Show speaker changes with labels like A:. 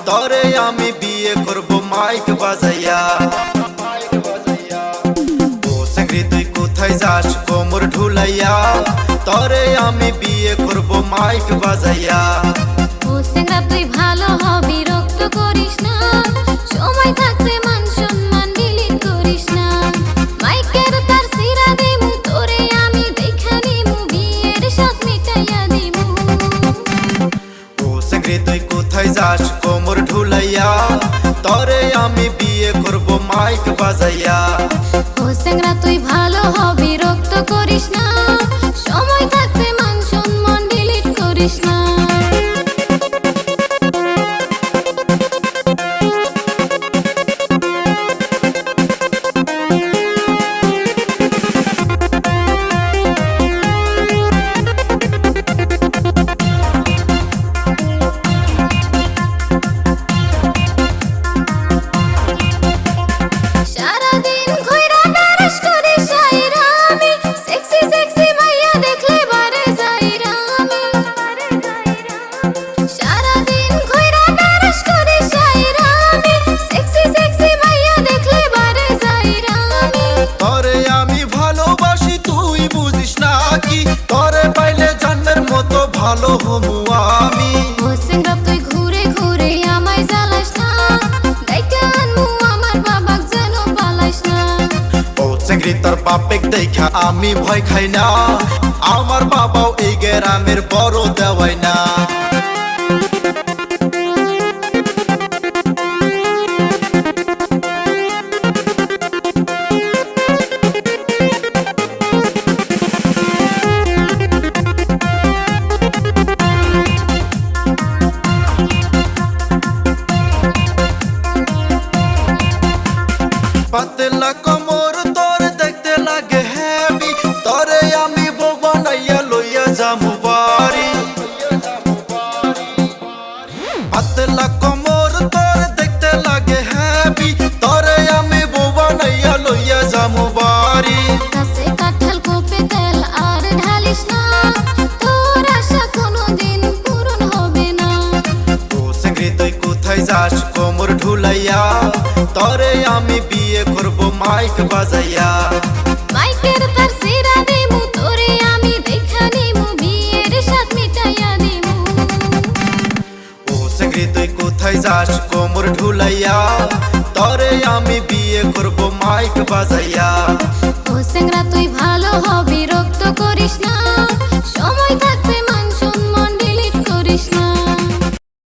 A: तोरे आमी बिये करबो माइक बाजाइया। ओ सेंग्री तुई कोथाय जास कोमर ढुलाइया, तोरे आमी बिये करबो माइक बाजाइया।
B: ओ सेंग्रा तुई भालो हबि रक्त करिस ना, समय थाकते मान सम्मान डिलिट करिस ना। माइकेर तार सिरा दिमु तोरे आमी देखा निमु, बियेर साथ मिटाइया दिमु।
A: ओ सेंग्री तुई कोथाय जास कोमर ढुलाइया, तोरे आमी बिये करबो माइक बाजाइया।
B: ओ सेंग्रा तुई भालो हबि रक्त करिस ना, समय थाकते मान सम्मान डिलिट करिस ना।
A: ভালো হমু আমি।
B: ও সেংরা তুই ঘুরে ঘুরে আমায় জ্বালাস না, ডাইকা আনমু আমার বাবাক যেন পালাইস না।
A: ও সেংরি তোর বাপেক দেখা আমি ভয় খাই না, আমার বাবাও এই গ্রামের বড় দেওয়াই না। পাতলা কোমর তোর দেখতে লাগে হেভি, তোরে আমি বউ বানাইয়া লইয়া যামু বাড়ি। পাতলা কোমর তোর দেখতে লাগে হেভি, তোরে আমি বউ বানাইয়া লইয়া যামু বাড়ি।
B: কাছে কাঁঠাল কোপে তেল আর ঢালিস না, তোর আশা কোনোদিন পূরণ হবে না।
A: ও সেংরি তুই কোথায় যাস কোমর ঢুলাইয়া, তোরে আমি বিয়ে করব মাইক বাজাইয়া।
B: মাইকের তার সিরা দিমু তোরে আমি দেখা নিমু, বিয়ের সাথ মিটাইয়া দিমু।
A: ও সেংরি তুই কোথায় যাস কোমর ঢুলাইয়া, তোরে আমি বিয়ে করব মাইক বাজাইয়া।